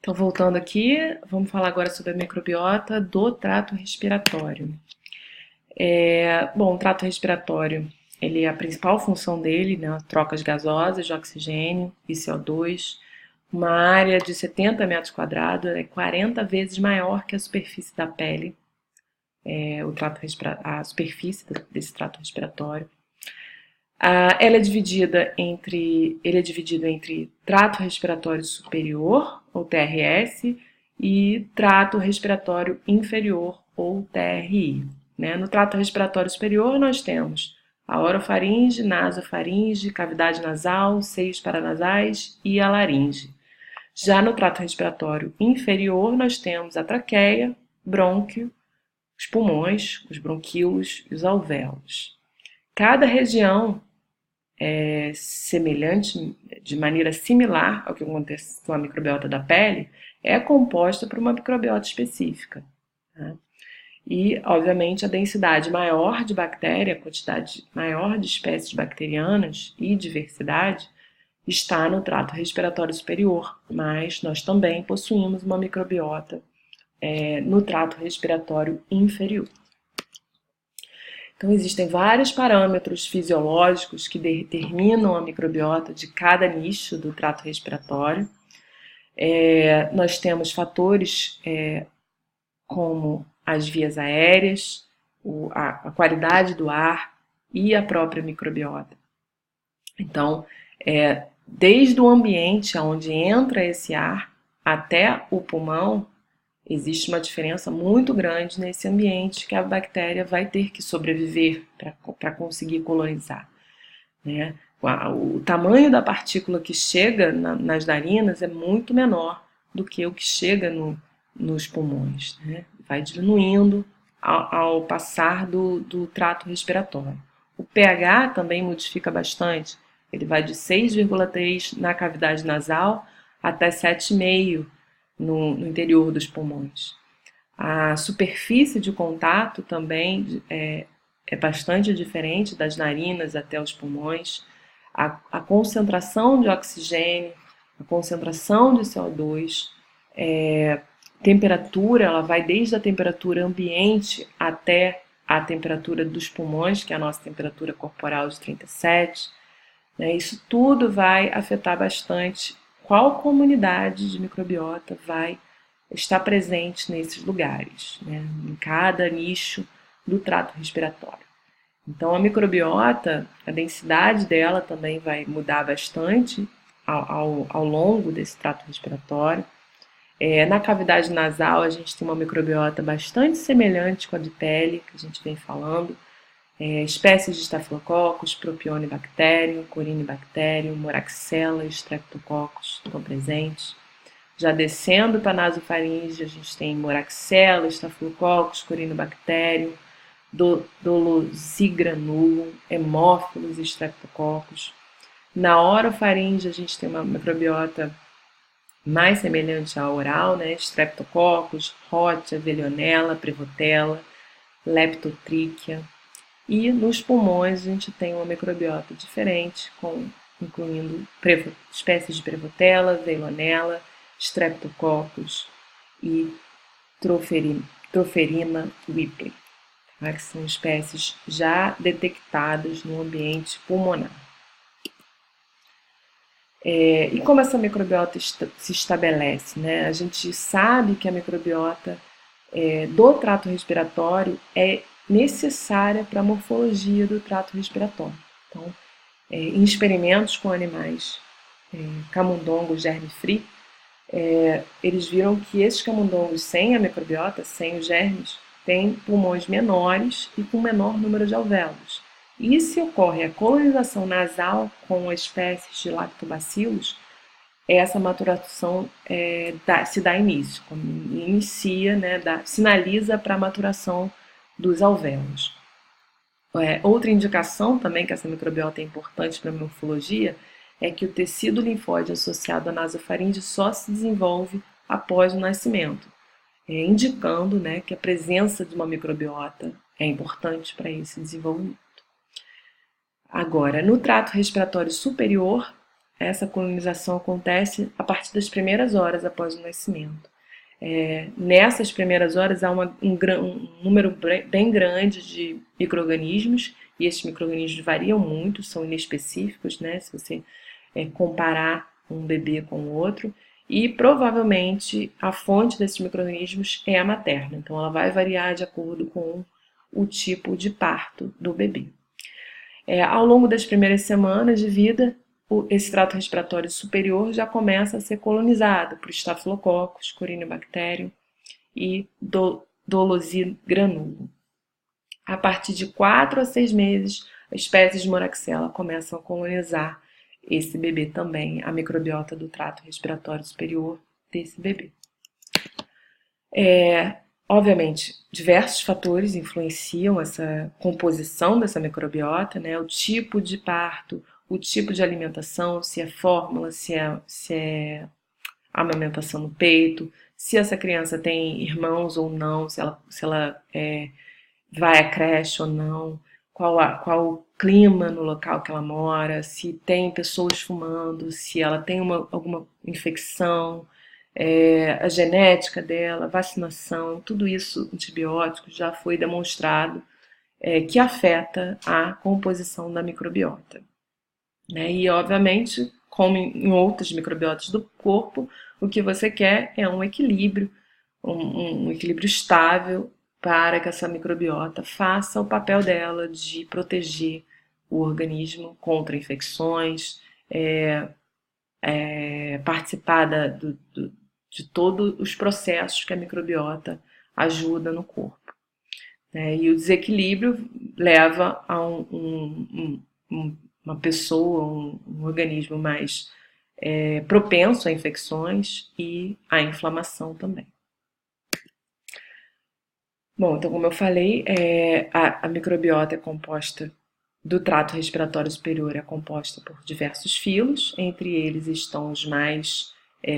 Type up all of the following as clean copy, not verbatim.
Então, voltando aqui, vamos falar agora sobre a microbiota do trato respiratório. Bom, o trato respiratório, a principal função dele, né, trocas gasosas de oxigênio e CO2, uma área de 70 metros quadrados, é 40 vezes maior que a superfície da pele, a superfície desse trato respiratório. Ele é dividido entre trato respiratório superior, ou TRS, e trato respiratório inferior, ou TRI. Né? No trato respiratório superior, nós temos a orofaringe, nasofaringe, cavidade nasal, seios paranasais e a laringe. Já no trato respiratório inferior, nós temos a traqueia, brônquio, os pulmões, os bronquíolos e os alvéolos. Cada região semelhante, de maneira similar ao que acontece com a microbiota da pele, é composta por uma microbiota específica. Tá? E, obviamente, a densidade maior de bactéria, a quantidade maior de espécies bacterianas e diversidade está no trato respiratório superior, mas nós também possuímos uma microbiota no trato respiratório inferior. Então, existem vários parâmetros fisiológicos que determinam a microbiota de cada nicho do trato respiratório. Nós temos fatores como as vias aéreas, a qualidade do ar e a própria microbiota. Então, desde o ambiente onde entra esse ar até o pulmão, existe uma diferença muito grande nesse ambiente que a bactéria vai ter que sobreviver para conseguir colonizar. Né? O tamanho da partícula que chega nas narinas é muito menor do que o que chega nos pulmões. Né? Vai diminuindo ao passar do trato respiratório. O pH também modifica bastante. Ele vai de 6,3 na cavidade nasal até 7,5 no interior dos pulmões. A superfície de contato também é bastante diferente das narinas até os pulmões. A concentração de oxigênio, a concentração de CO2, temperatura, ela vai desde a temperatura ambiente até a temperatura dos pulmões, que é a nossa temperatura corporal de 37. Né? Isso tudo vai afetar bastante qual comunidade de microbiota vai estar presente nesses lugares, né? Em cada nicho do trato respiratório. Então, a microbiota, a densidade dela também vai mudar bastante ao longo desse trato respiratório. Na cavidade nasal, a gente tem uma microbiota bastante semelhante com a de pele, que a gente vem falando. Espécies de Staphylococcus, Propionibacterium, Corynebacterium, Moraxella e Streptococcus estão presentes. Já descendo para a nasofaringe, a gente tem Moraxella, Staphylococcus, Corynebacterium, Dolosigranulum, Haemophilus e Streptococcus. Na orofaringe, a gente tem uma microbiota mais semelhante à oral, né? Streptococcus, Rhotia, Veillonella, Prevotella, Leptotrichia. E nos pulmões a gente tem uma microbiota diferente, incluindo espécies de Prevotella, Veillonella, Streptococcus e Troferina whipple, tá? Que são espécies já detectadas no ambiente pulmonar. E como essa microbiota se estabelece? Né? A gente sabe que a microbiota do trato respiratório é necessária para a morfologia do trato respiratório. Então, em experimentos com animais camundongos germe-free, eles viram que esses camundongos sem a microbiota, sem os germes, têm pulmões menores e com menor número de alvéolos. E se ocorre a colonização nasal com espécies de lactobacilos, essa maturação se dá início, inicia, né, sinaliza para a maturação dos alvéolos. Outra indicação também que essa microbiota é importante para a morfologia é que o tecido linfóide associado à nasofaringe só se desenvolve após o nascimento, indicando, né, que a presença de uma microbiota é importante para esse desenvolvimento. Agora, no trato respiratório superior, essa colonização acontece a partir das primeiras horas após o nascimento. Nessas primeiras horas há um número bem grande de micro-organismos, e esses micro-organismos variam muito, são inespecíficos, né, se você comparar um bebê com o outro, e provavelmente a fonte desses micro-organismos é a materna, então ela vai variar de acordo com o tipo de parto do bebê. Ao longo das primeiras semanas de vida, esse trato respiratório superior já começa a ser colonizado por Staphylococcus, Corynebacterium e Dolosi granulo. A partir de 4 a 6 meses, as espécies de Moraxella começam a colonizar esse bebê também, a microbiota do trato respiratório superior desse bebê. Obviamente, diversos fatores influenciam essa composição dessa microbiota, né? O tipo de parto, o tipo de alimentação, se é fórmula, se é amamentação no peito, se essa criança tem irmãos ou não, se ela vai à creche ou não, qual o clima no local que ela mora, se tem pessoas fumando, se ela tem alguma infecção, a genética dela, vacinação, tudo isso, antibióticos, já foi demonstrado que afeta a composição da microbiota. E, obviamente, como em outras microbiotas do corpo, o que você quer é um equilíbrio, um equilíbrio estável para que essa microbiota faça o papel dela de proteger o organismo contra infecções, participar de todos os processos que a microbiota ajuda no corpo. E o desequilíbrio leva a uma pessoa, um organismo mais propenso a infecções e à inflamação também. Bom, então como eu falei, a microbiota é composta do trato respiratório superior, é composta por diversos filos, entre eles estão os mais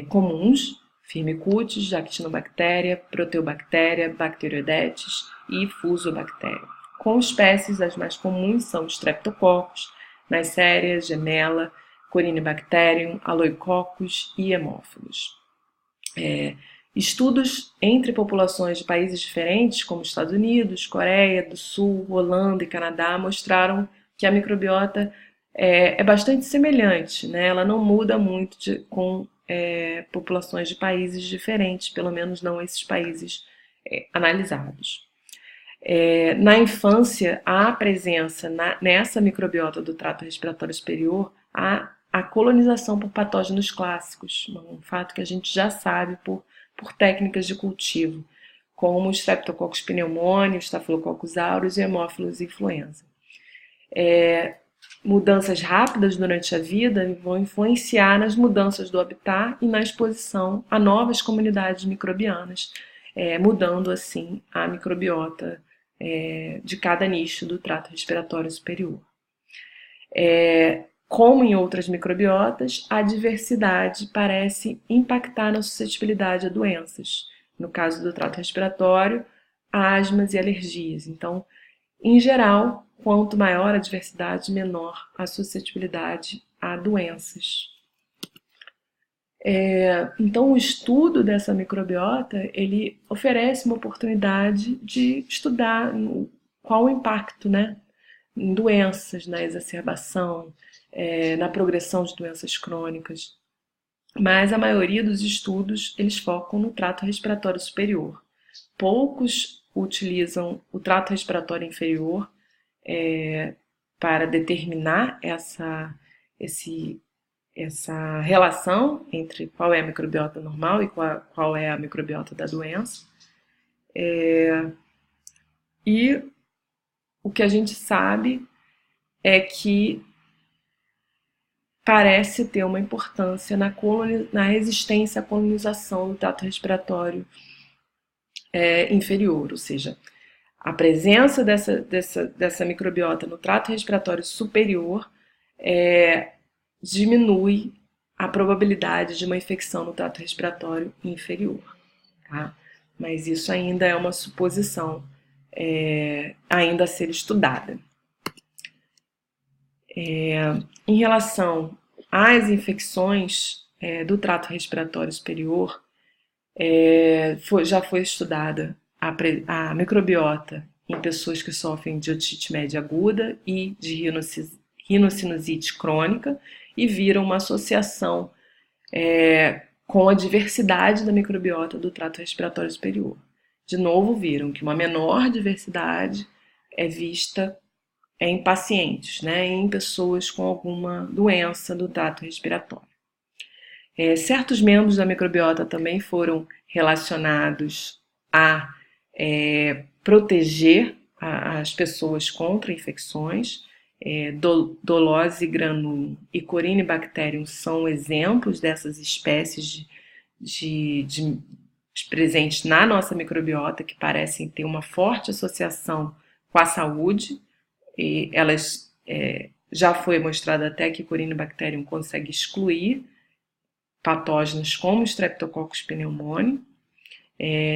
comuns, Firmicutes, Actinobactéria, Proteobactéria, Bacteroidetes e Fusobactéria. Com espécies, as mais comuns são Streptococcus, Neisseria, Gemella, Corynebacterium, Aloicoccus e Hemófilos. Estudos entre populações de países diferentes, como Estados Unidos, Coreia do Sul, Holanda e Canadá, mostraram que a microbiota é bastante semelhante, né? Ela não muda muito com populações de países diferentes, pelo menos não esses países analisados. Na infância, há presença nessa microbiota do trato respiratório superior a colonização por patógenos clássicos, um fato que a gente já sabe por técnicas de cultivo, como o Streptococcus pneumoniae, o Staphylococcus aureus e Haemophilus influenza. Mudanças rápidas durante a vida vão influenciar nas mudanças do habitat e na exposição a novas comunidades microbianas, mudando assim a microbiota de cada nicho do trato respiratório superior. Como em outras microbiotas, a diversidade parece impactar na suscetibilidade a doenças. No caso do trato respiratório, asmas e alergias. Então, em geral, quanto maior a diversidade, menor a suscetibilidade a doenças. Então, o estudo dessa microbiota, ele oferece uma oportunidade de estudar qual o impacto, né, em doenças, na exacerbação, na progressão de doenças crônicas. Mas a maioria dos estudos, eles focam no trato respiratório superior. Poucos utilizam o trato respiratório inferior para determinar essa relação entre qual é a microbiota normal e qual é a microbiota da doença. E o que a gente sabe é que parece ter uma importância na resistência à colonização do trato respiratório inferior, ou seja, a presença dessa microbiota no trato respiratório superior diminui a probabilidade de uma infecção no trato respiratório inferior. Tá? Mas isso ainda é uma suposição ainda a ser estudada. Em relação as infecções do trato respiratório superior, já foi estudada a microbiota em pessoas que sofrem de otite média aguda e de rinocinusite crônica e viram uma associação com a diversidade da microbiota do trato respiratório superior. De novo, viram que uma menor diversidade é vista em pacientes, né, em pessoas com alguma doença do trato respiratório. Certos membros da microbiota também foram relacionados a proteger as pessoas contra infecções. Dolose granum e Corynebacterium são exemplos dessas espécies presentes na nossa microbiota que parecem ter uma forte associação com a saúde. E elas já foi mostrado até que Corynebacterium consegue excluir patógenos como Streptococcus pneumoniae.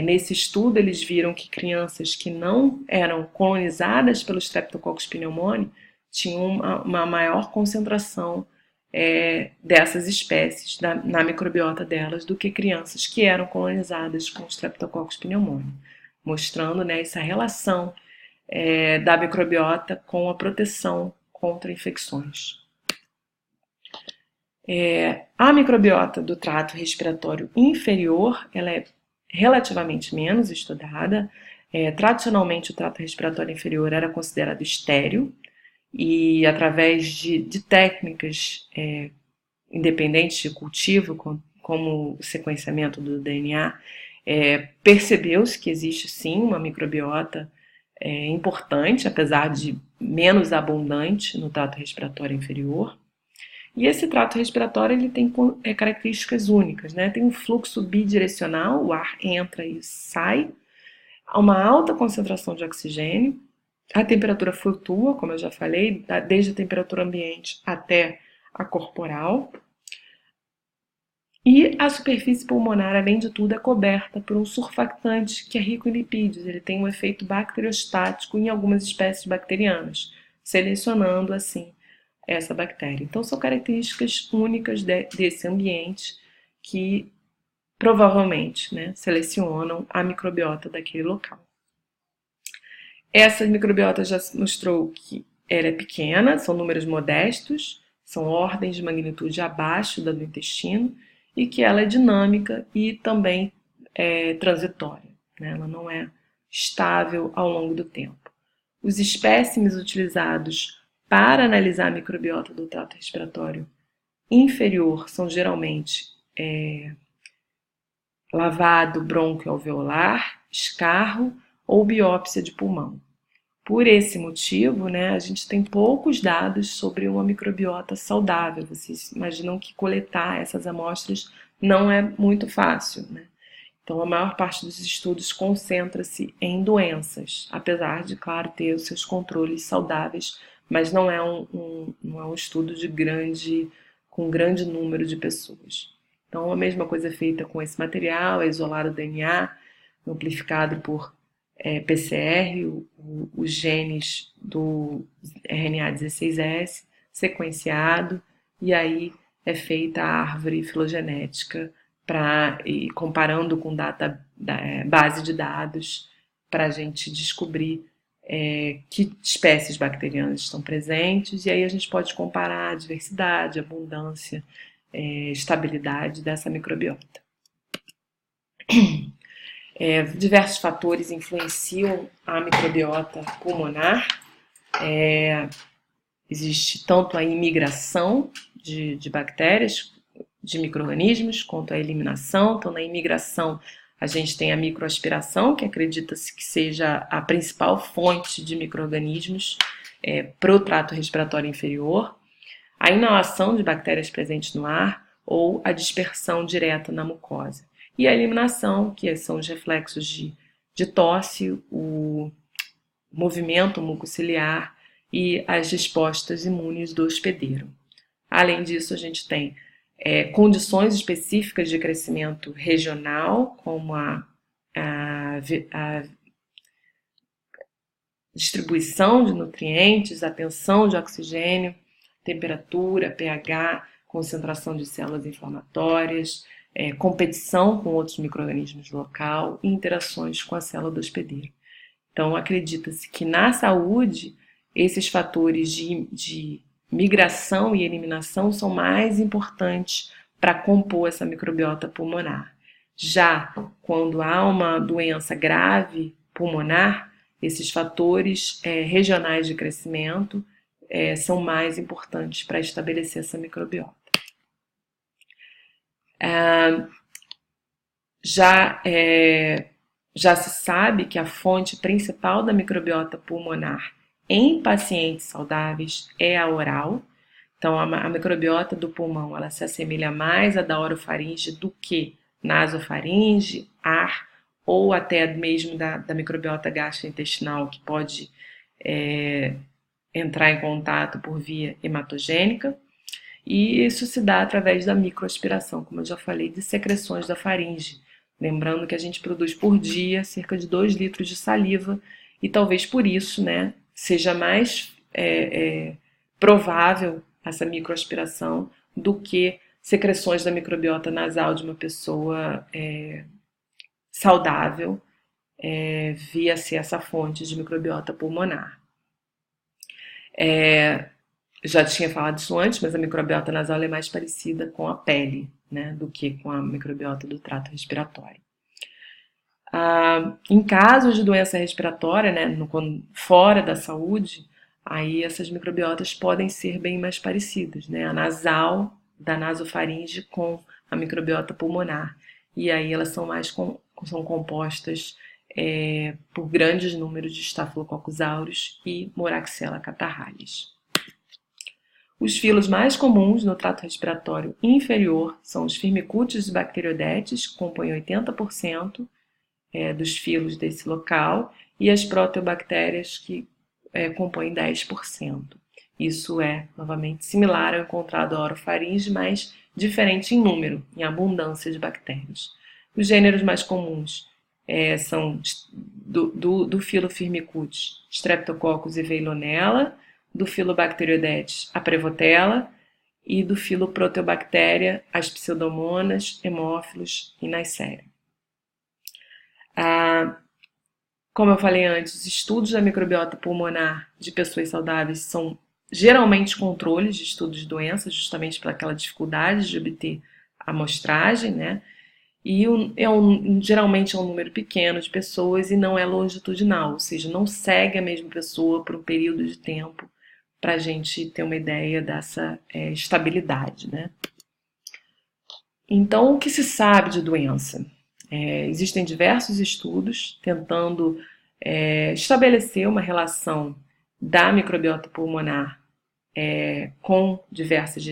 Nesse estudo, eles viram que crianças que não eram colonizadas pelo Streptococcus pneumoniae tinham uma maior concentração dessas espécies na microbiota delas do que crianças que eram colonizadas com Streptococcus pneumoniae, mostrando, né, essa relação da microbiota com a proteção contra infecções. A microbiota do trato respiratório inferior, ela é relativamente menos estudada. Tradicionalmente, o trato respiratório inferior era considerado estéril e, através de técnicas independentes de cultivo, como o sequenciamento do DNA, percebeu-se que existe sim uma microbiota importante, apesar de menos abundante no trato respiratório inferior. E esse trato respiratório ele tem características únicas, né? Tem um fluxo bidirecional, o ar entra e sai, uma alta concentração de oxigênio, a temperatura flutua, como eu já falei, desde a temperatura ambiente até a corporal. E a superfície pulmonar, além de tudo, é coberta por um surfactante que é rico em lipídios. Ele tem um efeito bacteriostático em algumas espécies bacterianas, selecionando assim essa bactéria. Então, são características únicas desse ambiente que provavelmente, né, selecionam a microbiota daquele local. Essa microbiota já mostrou que ela é pequena, são números modestos, são ordens de magnitude abaixo da do intestino e que ela é dinâmica e também transitória, né? Ela não é estável ao longo do tempo. Os espécimes utilizados para analisar a microbiota do trato respiratório inferior são geralmente lavado bronquioalveolar, escarro ou biópsia de pulmão. Por esse motivo, né, a gente tem poucos dados sobre uma microbiota saudável. Vocês imaginam que coletar essas amostras não é muito fácil, né? Então, a maior parte dos estudos concentra-se em doenças, apesar de, claro, ter os seus controles saudáveis, mas não é um estudo com grande número de pessoas. Então, a mesma coisa é feita com esse material, é isolado o DNA, amplificado por PCR, os genes do RNA 16S, sequenciado, e aí é feita a árvore filogenética e comparando com base de dados para a gente descobrir que espécies bacterianas estão presentes, e aí a gente pode comparar a diversidade, a abundância, estabilidade dessa microbiota. Diversos fatores influenciam a microbiota pulmonar. Existe tanto a imigração de bactérias, de micro-organismos, quanto a eliminação. Então, na imigração, a gente tem a microaspiração, que acredita-se que seja a principal fonte de micro-organismos para o trato respiratório inferior. A inalação de bactérias presentes no ar ou a dispersão direta na mucosa. E a eliminação, que são os reflexos de tosse, o movimento mucociliar e as respostas imunes do hospedeiro. Além disso, a gente tem condições específicas de crescimento regional, como a distribuição de nutrientes, a tensão de oxigênio, temperatura, pH, concentração de células inflamatórias, competição com outros micro-organismos do local e interações com a célula do hospedeiro. Então, acredita-se que na saúde, esses fatores de migração e eliminação são mais importantes para compor essa microbiota pulmonar. Já quando há uma doença grave pulmonar, esses fatores regionais de crescimento são mais importantes para estabelecer essa microbiota. Já se sabe que a fonte principal da microbiota pulmonar em pacientes saudáveis é a oral. Então, a microbiota do pulmão ela se assemelha mais à da orofaringe do que nasofaringe, ar, ou até mesmo da microbiota gastrointestinal, que pode entrar em contato por via hematogênica. E isso se dá através da microaspiração, como eu já falei, de secreções da faringe. Lembrando que a gente produz por dia cerca de 2 litros de saliva e talvez por isso, né, seja mais provável essa microaspiração do que secreções da microbiota nasal de uma pessoa saudável via ser essa fonte de microbiota pulmonar. Já tinha falado isso antes, mas a microbiota nasal é mais parecida com a pele, né, do que com a microbiota do trato respiratório. Em casos de doença respiratória, né, fora da saúde, aí essas microbiotas podem ser bem mais parecidas, né, a nasal da nasofaringe com a microbiota pulmonar. E aí elas são são compostas por grandes números de Staphylococcus aureus e Moraxella catarrhalis. Os filos mais comuns no trato respiratório inferior são os Firmicutes e Bacteroidetes, que compõem 80% dos filos desse local, e as proteobactérias, que compõem 10%. Isso é, novamente, similar ao encontrado à orofaringe, mas diferente em número, em abundância de bactérias. Os gêneros mais comuns são do filo Firmicutes, Streptococcus e Veillonella, do filo Bacteroidetes, a Prevotella, e do filo Proteobacteria, as Pseudomonas, Hemófilos e Neisseria. Como eu falei antes, os estudos da microbiota pulmonar de pessoas saudáveis são geralmente controles de estudos de doenças, justamente por aquela dificuldade de obter a amostragem, né? E geralmente é um número pequeno de pessoas e não é longitudinal, ou seja, não segue a mesma pessoa por um período de tempo para a gente ter uma ideia dessa estabilidade, né? Então, o que se sabe de doença? Existem diversos estudos tentando estabelecer uma relação da microbiota pulmonar com diversas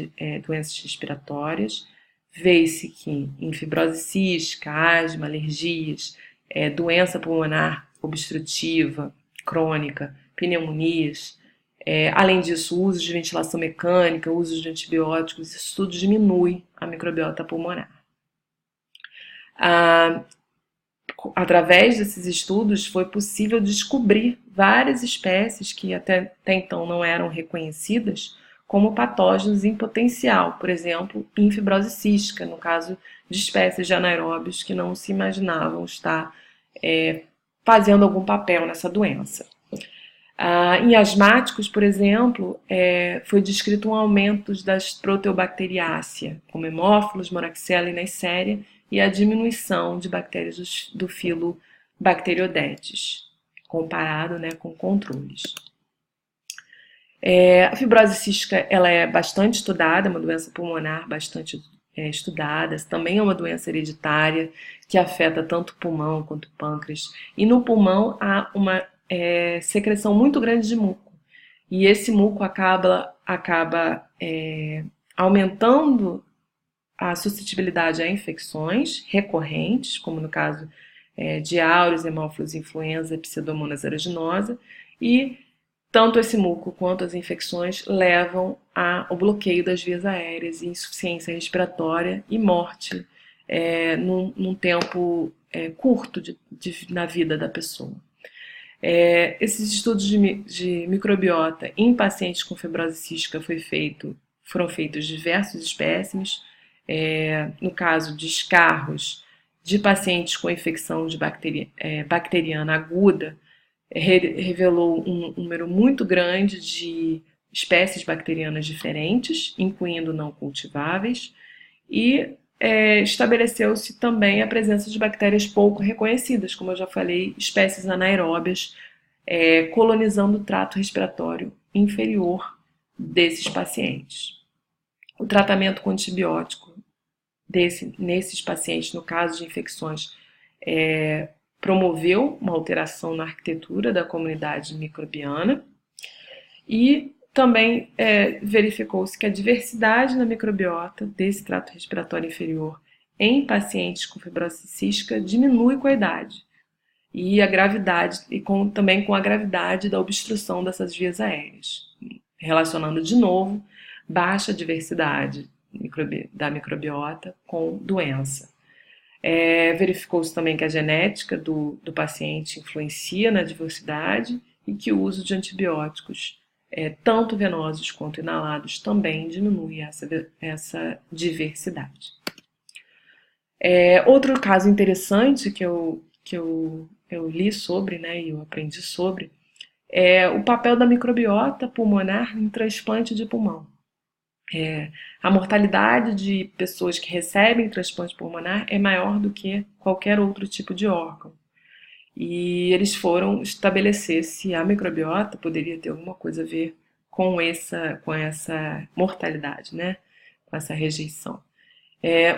doenças respiratórias. Vê-se que em fibrose cística, asma, alergias, doença pulmonar obstrutiva, crônica, pneumonias, além disso, o uso de ventilação mecânica, o uso de antibióticos, isso tudo diminui a microbiota pulmonar. Através desses estudos foi possível descobrir várias espécies que até então não eram reconhecidas como patógenos em potencial, por exemplo, em fibrose cística, no caso de espécies de anaeróbios que não se imaginavam estar fazendo algum papel nessa doença. Em asmáticos, por exemplo, foi descrito um aumento das proteobacteriácea, como hemófilos, moraxella e neisseria, e a diminuição de bactérias do filo Bacteroidetes, comparado, né, com controles. A fibrose cística ela é bastante estudada, é uma doença pulmonar bastante estudada, também é uma doença hereditária que afeta tanto o pulmão quanto o pâncreas. E no pulmão há uma secreção muito grande de muco. E esse muco acaba aumentando a suscetibilidade a infecções recorrentes, como no caso de aureus, hemófilos, influenza, pseudomonas aeruginosa, e tanto esse muco quanto as infecções levam ao bloqueio das vias aéreas, insuficiência respiratória e morte num tempo curto na vida da pessoa. Esses estudos de microbiota em pacientes com fibrose cística foram feitos diversos espécimes, no caso de escarros de pacientes com infecção de bacteriana aguda, revelou um número muito grande de espécies bacterianas diferentes, incluindo não cultiváveis, e estabeleceu-se também a presença de bactérias pouco reconhecidas, como eu já falei, espécies anaeróbias, colonizando o trato respiratório inferior desses pacientes. O tratamento com antibiótico nesses pacientes, no caso de infecções, promoveu uma alteração na arquitetura da comunidade microbiana e também verificou-se que a diversidade na microbiota desse trato respiratório inferior em pacientes com fibrose cística diminui com a idade e a gravidade também com a gravidade da obstrução dessas vias aéreas, relacionando de novo baixa diversidade da microbiota com doença. Verificou-se também que a genética do paciente influencia na diversidade e que o uso de antibióticos, tanto venosos quanto inalados, também diminui essa diversidade. Outro caso interessante que eu li sobre, né, e eu aprendi sobre, é o papel da microbiota pulmonar em transplante de pulmão. A mortalidade de pessoas que recebem transplante pulmonar é maior do que qualquer outro tipo de órgão. E eles foram estabelecer se a microbiota poderia ter alguma coisa a ver com essa mortalidade, né? Com essa rejeição.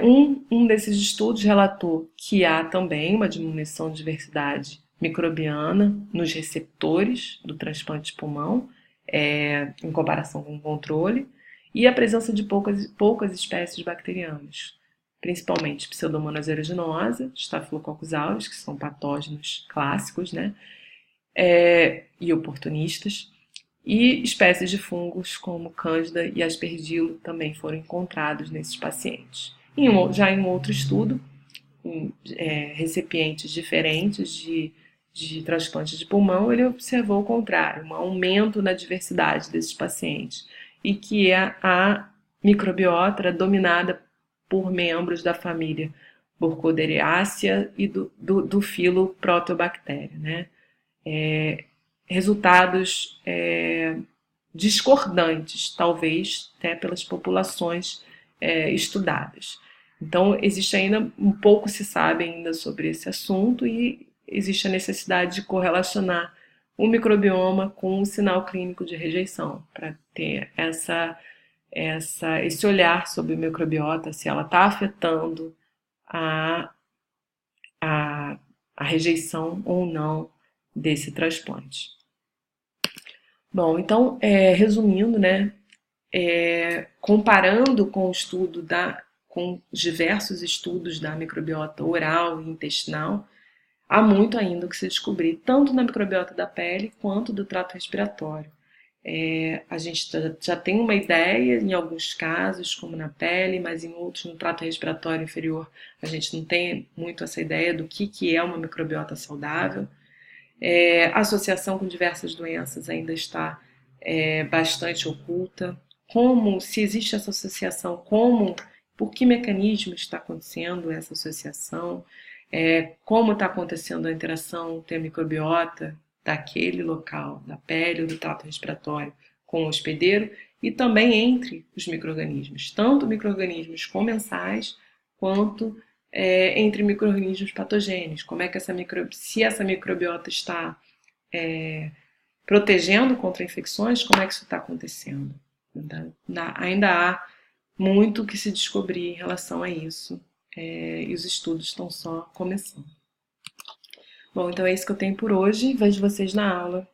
Um desses estudos relatou que há também uma diminuição de diversidade microbiana nos receptores do transplante de pulmão, em comparação com o controle, e a presença de poucas espécies bacterianas, principalmente Pseudomonas aeruginosa, Staphylococcus aureus, que são patógenos clássicos, né, e oportunistas, e espécies de fungos como Cândida e Aspergilo também foram encontrados nesses pacientes. Já em um outro estudo, em recipientes diferentes de transplante de pulmão, ele observou o contrário, um aumento na diversidade desses pacientes, e que a microbiota era dominada por membros da família Burkholdeриaceae e do filo Proteobacteria, né? Resultados discordantes, talvez até pelas populações estudadas. Então, existe ainda, um pouco se sabe ainda sobre esse assunto e existe a necessidade de correlacionar o microbioma com o sinal clínico de rejeição, para ter esse olhar sobre o microbiota, se ela está afetando a rejeição ou não desse transplante. Bom, então, resumindo, né, comparando com o estudo com diversos estudos da microbiota oral e intestinal, há muito ainda o que se descobrir, tanto na microbiota da pele quanto do trato respiratório. A gente já tem uma ideia em alguns casos, como na pele, mas em outros, no trato respiratório inferior, a gente não tem muito essa ideia do que é uma microbiota saudável. A associação com diversas doenças ainda está bastante oculta. Se existe essa associação, por que mecanismo está acontecendo essa associação? Como está acontecendo a interação entre a microbiota daquele local, da pele ou do trato respiratório, com o hospedeiro, e também entre os micro-organismos, tanto micro-organismos comensais quanto entre micro-organismos patogênicos. Como é que se essa microbiota está protegendo contra infecções, como é que isso está acontecendo? Ainda há muito que se descobrir em relação a isso. E os estudos estão só começando. Bom, então é isso que eu tenho por hoje. Vejo vocês na aula.